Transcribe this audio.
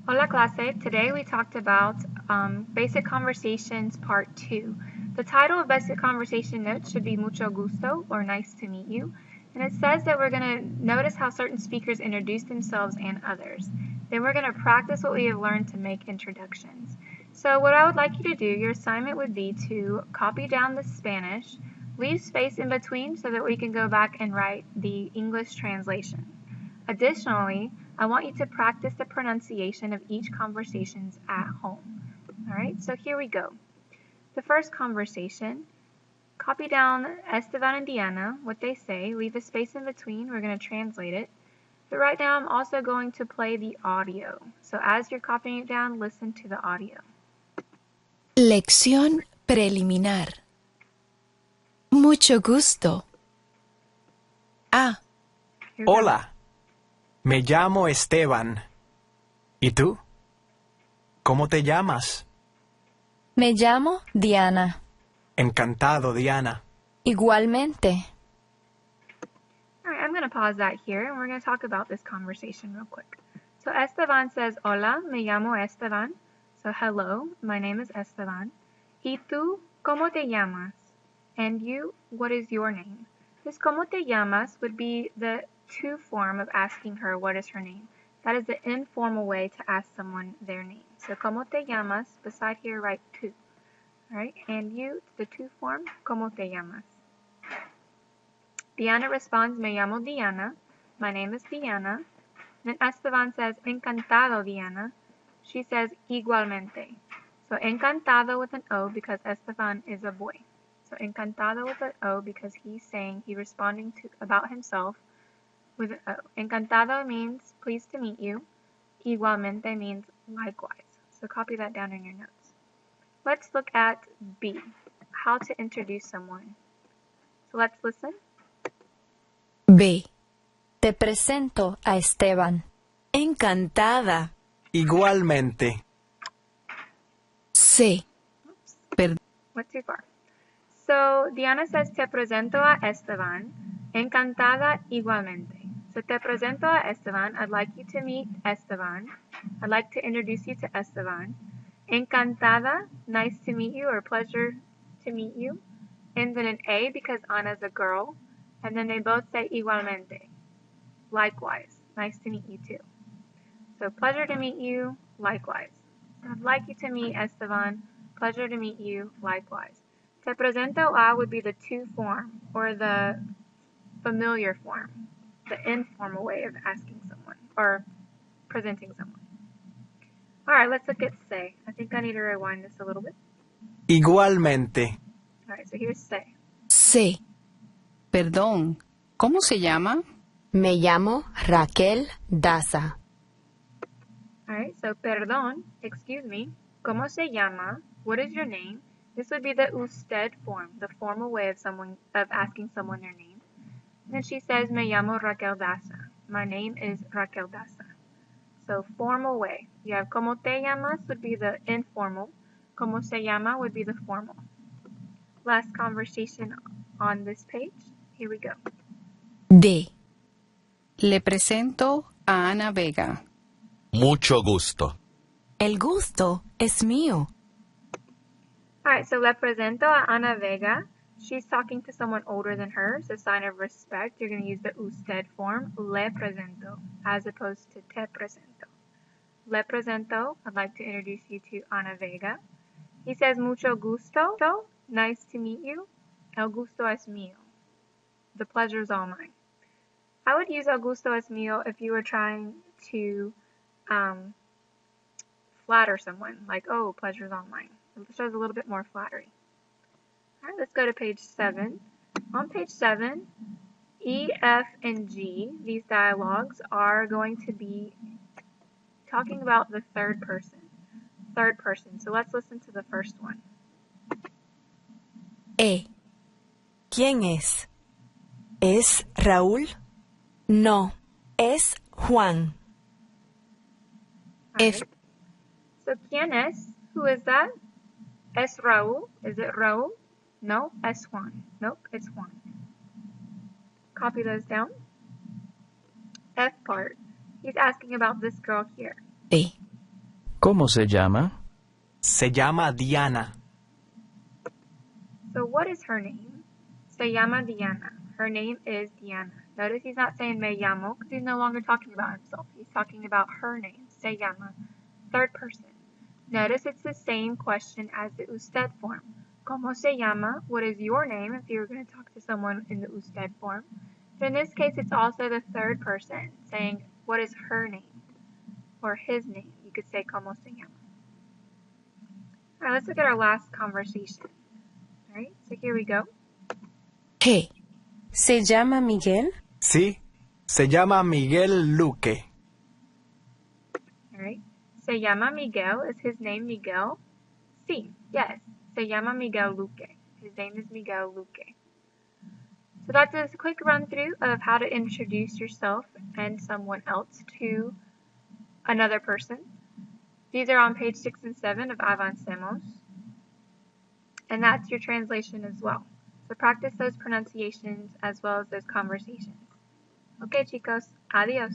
Hola clase, today we talked about Basic Conversations Part 2. The title of Basic Conversation Notes should be Mucho Gusto, or Nice to Meet You, and it says that we're going to notice how certain speakers introduce themselves and others. Then we're going to practice what we have learned to make introductions. So what I would like you to do, your assignment would be to copy down the Spanish, leave space in between so that we can go back and write the English translation. Additionally, I want you to practice the pronunciation of each conversations at home. All right, so here we go. The first conversation, copy down Esteban and Diana, what they say, leave a space in between, we're going to translate it. But right now I'm also going to play the audio. So as you're copying it down, listen to the audio. Lección preliminar. Mucho gusto. Ah, Here we go. Hola, me llamo Esteban. ¿Y tú? ¿Cómo te llamas? Me llamo Diana. Encantado, Diana. Igualmente. All right, I'm going to pause that here and we're going to talk about this conversation real quick. So Esteban says, Hola, me llamo Esteban. So hello, my name is Esteban. ¿Y tú, cómo te llamas? And you, what is your name? This ¿cómo te llamas? Would be the to form of asking her what is her name. That is the informal way to ask someone their name. So ¿cómo te llamas? Beside here, write to. All right, and you, the to form, ¿cómo te llamas? Diana responds, me llamo Diana. My name is Diana. Then Esteban says, encantado, Diana. She says, igualmente. So encantado with an O because Esteban is a boy. So encantado with an O because he's responding to about himself with an O. Encantado means pleased to meet you. Igualmente means likewise. So copy that down in your notes. Let's look at B, how to introduce someone. So let's listen. B. Te presento a Esteban. Encantada. Igualmente. C. Went too far. So Diana says, te presento a Esteban. Encantada igualmente. So te presento a Esteban. I'd like you to meet Esteban. I'd like to introduce you to Esteban. Encantada, nice to meet you or pleasure to meet you. And then an A because Ana's a girl. And then they both say igualmente. Likewise, nice to meet you too. So pleasure to meet you, likewise. So I'd like you to meet Esteban. Pleasure to meet you, likewise. Te presento a would be the to form or the familiar form, the informal way of asking someone or presenting someone. All right, let's look at say. I think I need to rewind this a little bit. Igualmente. All right, so here's say. C. Perdón, ¿cómo se llama? Me llamo Raquel Daza. All right, so perdón, excuse me. ¿Cómo se llama? What is your name? This would be the usted form, the formal way of asking someone their name. And then she says, me llamo Raquel Daza. My name is Raquel Daza. So formal way. You have como te llamas would be the informal. Como se llama would be the formal. Last conversation on this page. Here we go. D. Le presento a Ana Vega. Mucho gusto. El gusto es mío. All right, so le presento a Ana Vega. She's talking to someone older than her, so sign of respect. You're going to use the usted form, le presento, as opposed to te presento. Le presento, I'd like to introduce you to Ana Vega. He says, mucho gusto, nice to meet you. El gusto es mío. The pleasure is all mine. I would use el gusto es mío if you were trying to flatter someone, like, oh, pleasure is all mine. It shows a little bit more flattery. All right, let's go to page 7. On page 7, E, F, and G, these dialogues are going to be talking about the third person. So let's listen to the first one. E. ¿Quién es? ¿Es Raúl? No, es Juan. All F. right. So, ¿quién es? Who is that? ¿Es Raúl? Is it Raúl? No, es Juan. Nope, it's Juan. Copy those down. F part. He's asking about this girl here. B. ¿Cómo se llama? Se llama Diana. So what is her name? Se llama Diana. Her name is Diana. Notice he's not saying me llamo because he's no longer talking about himself. He's talking about her name. Se llama. Third person. Notice it's the same question as the usted form. ¿Cómo se llama? What is your name if you were going to talk to someone in the usted form? But in this case, it's also the third person saying what is her name or his name. You could say ¿Cómo se llama? All right, let's look at our last conversation. All right, so here we go. G. ¿Se llama Miguel? Sí, se llama Miguel Luque. All right. Se llama Miguel. Is his name Miguel? Sí, yes. Se llama Miguel Luque. His name is Miguel Luque. So that's a quick run through of how to introduce yourself and someone else to another person. These are on page 6 and 7 of Avancemos. And that's your translation as well. So practice those pronunciations as well as those conversations. Okay, chicos. Adios.